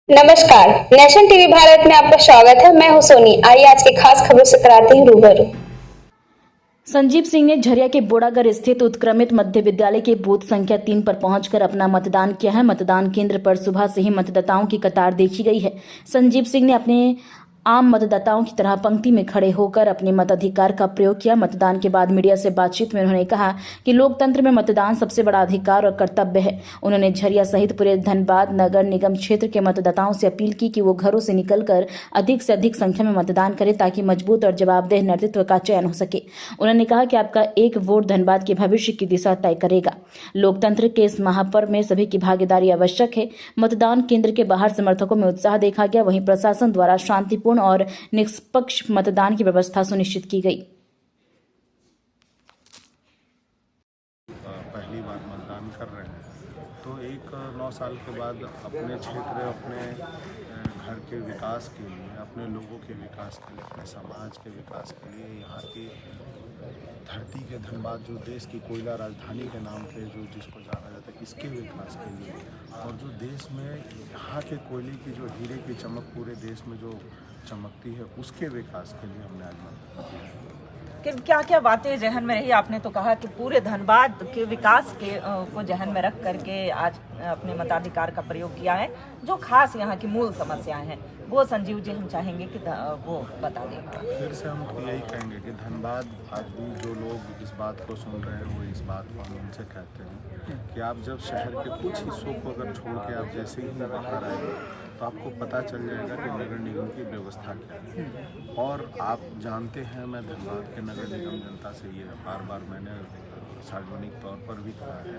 नमस्कार, nation TV Bharat में आपका स्वागत है। मैं हूं सोनी। आइए आज की खास खबरों से कराते हैं रूबरू। संजीव सिंह ने झरिया के बोड़ागर स्थित उत्क्रमित मध्य विद्यालय के बूथ संख्या 3 पर पहुंचकर अपना मतदान किया है। मतदान केंद्र पर सुबह से ही मतदाताओं की कतार देखी गई है। संजीव सिंह ने अपने आम मतदाताओं की तरह पंक्ति में खड़े होकर अपने मताधिकार का प्रयोग किया। मतदान के बाद मीडिया से बातचीत में उन्होंने कहा कि लोकतंत्र में मतदान सबसे बड़ा अधिकार और कर्तव्य है। उन्होंने झरिया सहित पूरे धनबाद नगर निगम क्षेत्र के मतदाताओं से अपील की कि वो घरों से निकलकर अधिक से अधिक संख्या में मतदान करें ताकि मजबूत और जवाबदेह नेतृत्व का चयन हो सके। उन्होंने कहा कि आपका एक वोट धनबाद के भविष्य की दिशा तय करेगा। लोकतंत्र के इस महापर्व में सभी की भागीदारी आवश्यक है। मतदान केंद्र के बाहर समर्थकों में उत्साह देखा गया। वहीं प्रशासन द्वारा शांतिपूर्ण और निष्पक्ष मतदान की व्यवस्था सुनिश्चित की गई। पहली बार मतदान कर रहे हैं तो 9 साल के बाद अपने क्षेत्र, अपने घर के विकास के लिए, अपने लोगों के विकास के लिए, अपने समाज के विकास के लिए, यहाँ की धरती के धनबाद जो देश की कोयला राजधानी के नाम पे जो जिसको जाना जाता है, इसके विकास के लिए, और जो देश में यहाँ के कोयले की जो हीरे की चमक पूरे देश में जो चमकती है, उसके विकास के लिए हमने आज मतदान किया है। क्या क्या बातें जहन में रही? आपने तो कहा कि पूरे धनबाद के विकास को जहन में रख करके आज अपने मताधिकार का प्रयोग किया है। जो खास यहाँ की मूल समस्याएं हैं वो संजीव जी हम चाहेंगे कि वो बता दें। फिर से हम यही कहेंगे कि धनबाद आज भी जो लोग इस बात को सुन रहे हैं वो इस बात को हम उनसे कहते हैं कि आप जब शहर के कुछ हिस्सों को अगर छोड़ के आप जैसे ही बाहर आएंगे तो आपको पता चल जाएगा कि नगर निगम की व्यवस्था क्या है। और आप जानते हैं, मैं धनबाद के नगर निगम जनता से ये बार बार मैंने सार्वजनिक तौर पर भी कहा है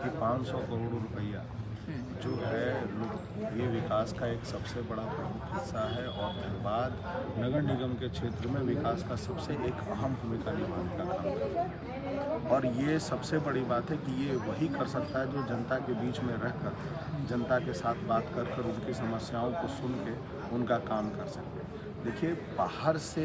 कि 500 करोड़ रुपया जो है ये विकास का एक सबसे बड़ा प्रमुख हिस्सा है, और धनबाद नगर निगम के क्षेत्र में विकास का सबसे एक अहम भूमिका निभाने का काम करता है। और ये सबसे बड़ी बात है कि ये वही कर सकता है जो जनता के बीच में रहकर, जनता के साथ बात कर कर उनकी समस्याओं को सुन के उनका काम कर सके। देखिए, बाहर से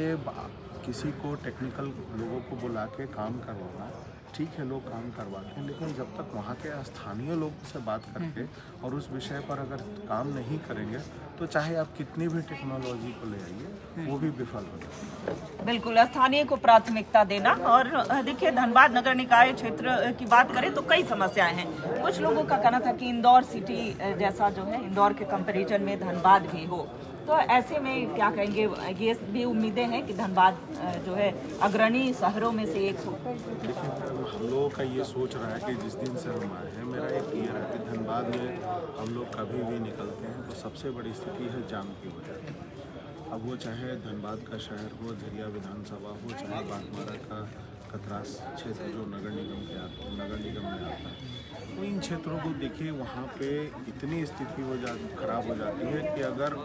किसी को टेक्निकल लोगों को बुला के काम करवाना ठीक है, लोग काम करवाते हैं, लेकिन जब तक वहाँ के स्थानीय लोगों से बात करके और उस विषय पर अगर काम नहीं करेंगे तो चाहे आप कितनी भी टेक्नोलॉजी को ले आइए वो भी विफल हो जाएगी। बिल्कुल, स्थानीय को प्राथमिकता देना। और देखिए, धनबाद नगर निकाय क्षेत्र की बात करें तो कई समस्याएं हैं। कुछ लोगों का कहना था कि इंदौर सिटी जैसा जो है, इंदौर के कंपैरिजन में धनबाद भी हो, तो ऐसे में क्या कहेंगे? ये भी उम्मीदें हैं कि धनबाद जो है अग्रणी शहरों में से एक हो। देखिए, हम लोगों का ये सोच रहा है कि जिस दिन से हम आए हैं, मेरा एक ये है कि धनबाद में हम लोग कभी भी निकलते हैं तो सबसे बड़ी स्थिति है जाम की वजह से। अब वो चाहे धनबाद का शहर हो, झरिया विधानसभा हो, चाहे बागमारा का कतरास क्षेत्र जो नगर निगम में आता है, तो इन क्षेत्रों को देखिए, वहाँ पे इतनी स्थिति खराब हो जाती है कि अगर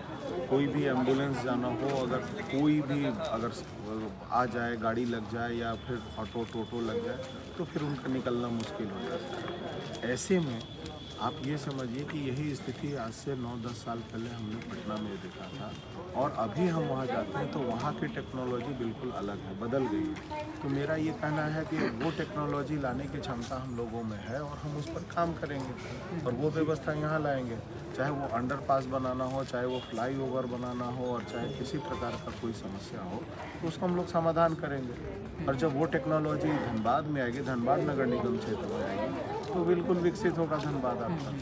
कोई भी एम्बुलेंस जाना हो, अगर कोई भी अगर आ जाए, गाड़ी लग जाए या फिर ऑटो टोटो लग जाए तो फिर उनका निकलना मुश्किल हो जाता है। ऐसे में आप ये समझिए कि यही स्थिति आज से 9-10 साल पहले हमने पटना में देखा था, और अभी हम वहाँ जाते हैं तो वहाँ की टेक्नोलॉजी बिल्कुल अलग है, बदल गई है। तो मेरा ये कहना है कि वो टेक्नोलॉजी लाने की क्षमता हम लोगों में है और हम उस पर काम करेंगे और वो व्यवस्था यहाँ लाएंगे, चाहे वो अंडरपास बनाना हो, चाहे वो फ्लाईओवर बनाना हो, और चाहे किसी प्रकार का कोई समस्या हो तो उसको हम लोग समाधान करेंगे। और जब वो टेक्नोलॉजी धनबाद में आएगी, धनबाद नगर निगम क्षेत्र में आएगी, तो बिल्कुल विकसित होगा धनबाद आपका।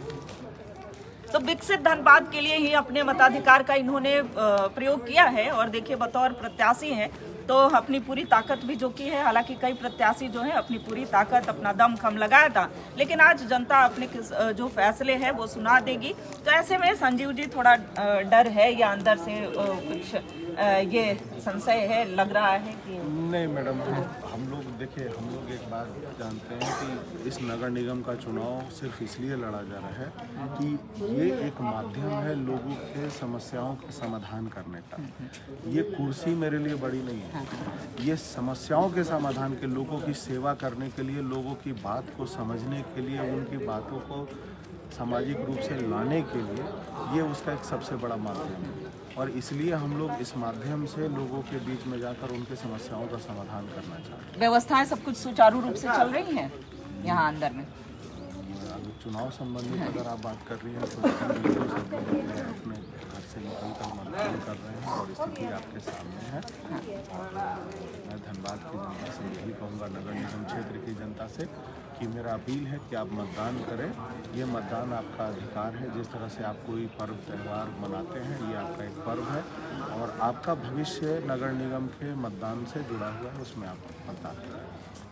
तो विकसित धनबाद के लिए ही अपने मताधिकार का इन्होंने प्रयोग किया है। और देखिए, बतौर प्रत्याशी हैं तो अपनी पूरी ताकत भी जो की है। हालांकि कई प्रत्याशी जो है अपनी पूरी ताकत, अपना दम खम लगाया था, लेकिन आज जनता अपने जो फैसले हैं वो सुना देगी। तो ऐसे में संजीव जी थोड़ा डर है या अंदर से कुछ ये संशय है, लग रहा है कि? नहीं मैडम, हम लोग देखिए, हम लोग एक बात जानते हैं कि इस नगर निगम का चुनाव सिर्फ इसलिए लड़ा जा रहा है कि ये एक माध्यम है लोगों के समस्याओं का समाधान करने का। ये कुर्सी मेरे लिए बड़ी नहीं है, ये समस्याओं के समाधान के, लोगों की सेवा करने के लिए, लोगों की बात को समझने के लिए, उनकी बातों को सामाजिक रूप से लाने के लिए ये उसका एक सबसे बड़ा माध्यम है। और इसलिए हम लोग इस माध्यम से लोगों के बीच में जाकर उनके समस्याओं का समाधान करना चाहते हैं। व्यवस्थाएं सब कुछ सुचारू रूप से चल रही हैं यहाँ अंदर में? चुनाव संबंधित अगर आप बात कर रही हैं तो बिल्कुल सब लोग अपने आपके सामने है। और मैं धनबाद की जनता से यही कहूँगा, नगर निगम क्षेत्र की जनता से, कि मेरा अपील है कि आप मतदान करें। ये मतदान आपका अधिकार है। जिस तरह से आप कोई पर्व त्यौहार मनाते हैं, ये आपका एक पर्व है और आपका भविष्य नगर निगम के मतदान से जुड़ा हुआ है, उसमें आप मतदान करें।